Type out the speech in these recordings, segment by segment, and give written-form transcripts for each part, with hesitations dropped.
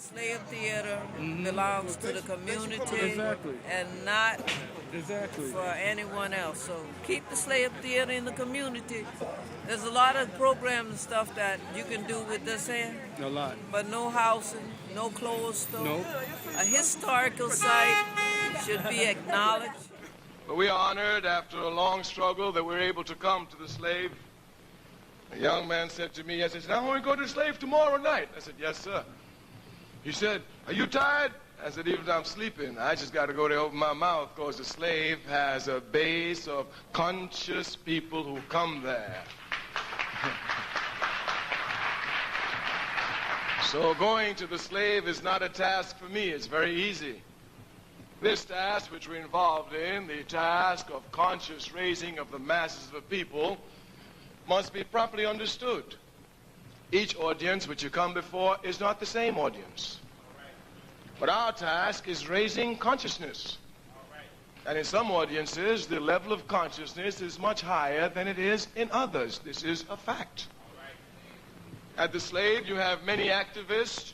Slave theater belongs to the community and not for anyone else. So keep the slave theater in the community. There's a lot of programs and stuff that you can do with this here. A lot. But no housing, no clothes store. Nope. A historical site should be acknowledged. But we are honored after a long struggle that we're able to come to the slave. A young man said to me, I said, I want to go to the slave tomorrow night. I said, yes, sir. He said, are you tired? I said, even if I'm sleeping, I just got to go there, open my mouth, because the slave has a base of conscious people who come there. So going to the slave is not a task for me. It's very easy. This task which we're involved in, the task of conscious raising of the masses of the people, must be properly understood. Each audience which you come before is not the same audience. But our task is raising consciousness. And in some audiences, the level of consciousness is much higher than it is in others. This is a fact. At the slave, you have many activists.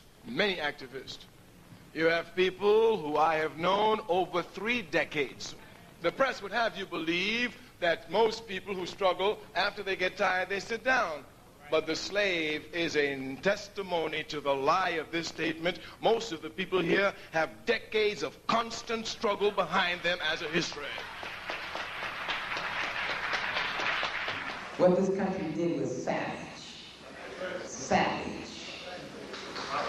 You have people who I have known over 3 decades. The press would have you believe that most people who struggle, after they get tired, they sit down. But the slave is a testimony to the lie of this statement. Most of the people here have decades of constant struggle behind them as a history. What this country did was savage. Savage.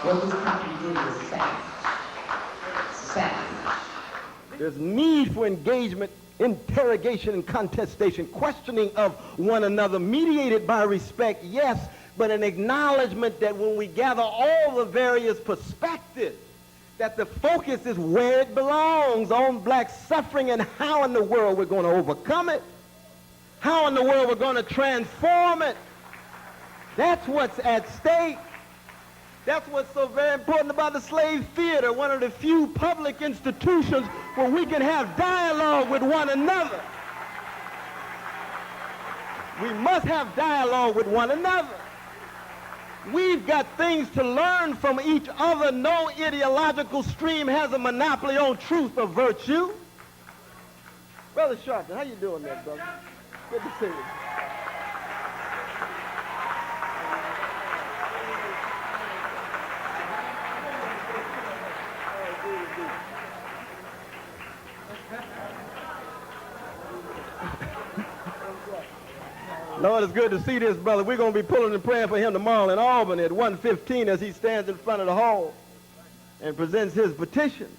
What this country did was savage. Savage. There's need for engagement, interrogation, and contestation, questioning of one another, mediated by respect, yes, but an acknowledgement that when we gather all the various perspectives, that the focus is where it belongs, on black suffering and how in the world we're going to overcome it, how in the world we're going to transform it. That's what's at stake. That's what's so very important about the slave theater, one of the few public institutions where we can have dialogue with one another. We must have dialogue with one another. We've got things to learn from each other. No ideological stream has a monopoly on truth or virtue. Brother Sharpton, how you doing there, brother? Good to see you. Lord, it's good to see this brother. We're going to be pulling and praying for him tomorrow in Albany at 1:15 as he stands in front of the hall and presents his petitions.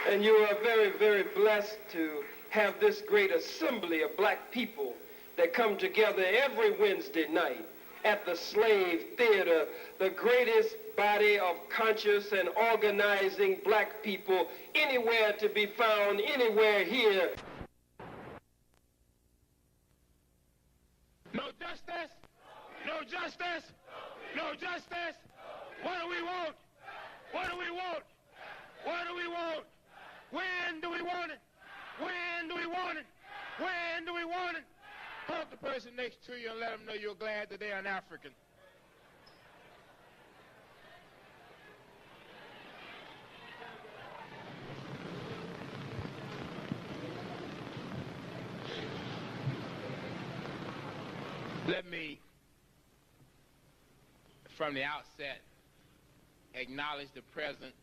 And you are very, very blessed to have this great assembly of black people that come together every Wednesday night at the Slave Theater, the greatest body of conscious and organizing black people anywhere to be found, anywhere here. No justice, no justice, no justice. What do we want? What do we want? What do we want? When do we want it? When do we want it? When do we want it? Hug the person next to you and let them know you're glad that they're an African. Let me, from the outset, acknowledge the presence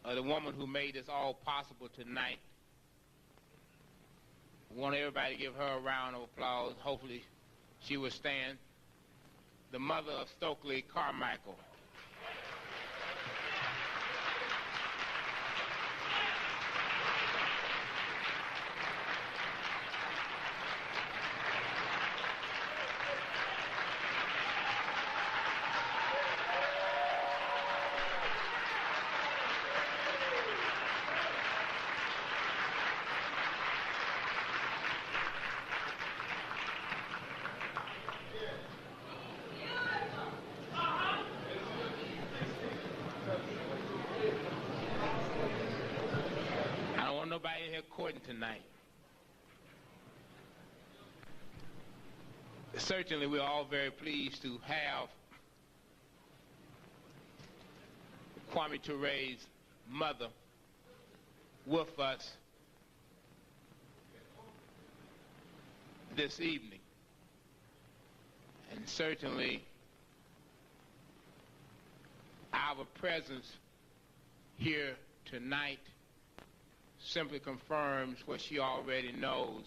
of the woman who made this all possible tonight. I want everybody to give her a round of applause. Hopefully she will stand. The mother of Stokely Carmichael. Nobody in here courting tonight. Certainly we're all very pleased to have Kuame Ture's mother with us this evening. And certainly our presence here tonight simply confirms what she already knows,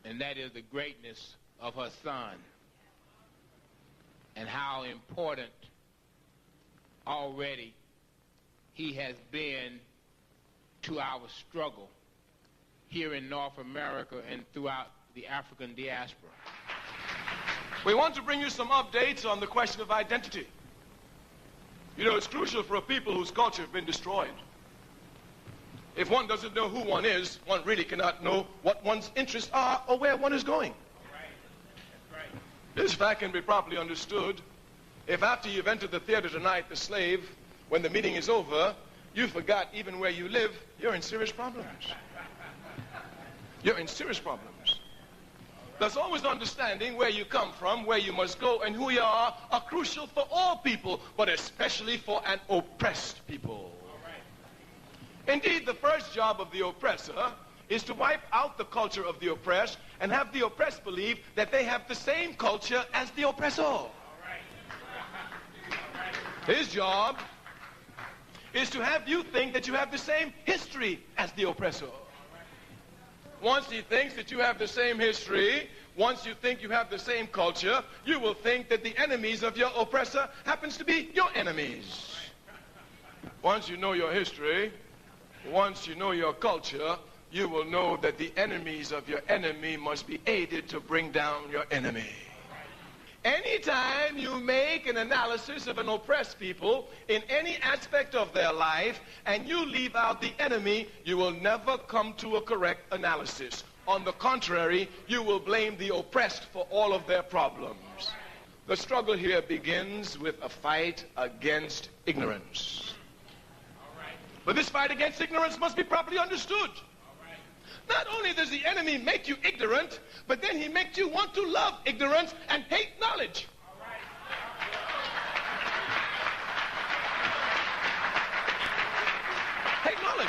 and that is the greatness of her son and how important already he has been to our struggle here in North America and throughout the African diaspora. We want to bring you some updates on the question of identity. You know, it's crucial for a people whose culture has been destroyed. If one doesn't know who one is, one really cannot know what one's interests are or where one is going. That's right. This fact can be properly understood if after you've entered the theater tonight, the slave, when the meeting is over, you forgot even where you live, you're in serious problems. You're in serious problems. Thus, always understanding where you come from, where you must go, and who you are crucial for all people, but especially for an oppressed people. Indeed, the first job of the oppressor is to wipe out the culture of the oppressed and have the oppressed believe that they have the same culture as the oppressor. His job is to have you think that you have the same history as the oppressor. Once he thinks that you have the same history, once you think you have the same culture, you will think that the enemies of your oppressor happens to be your enemies. Once you know your history, once you know your culture, you will know that the enemies of your enemy must be aided to bring down your enemy. Anytime you make an analysis of an oppressed people in any aspect of their life and you leave out the enemy, you will never come to a correct analysis. On the contrary, you will blame the oppressed for all of their problems. The struggle here begins with a fight against ignorance. But this fight against ignorance must be properly understood. Not only does the enemy make you ignorant, but then he makes you want to love ignorance and hate knowledge. Hate knowledge.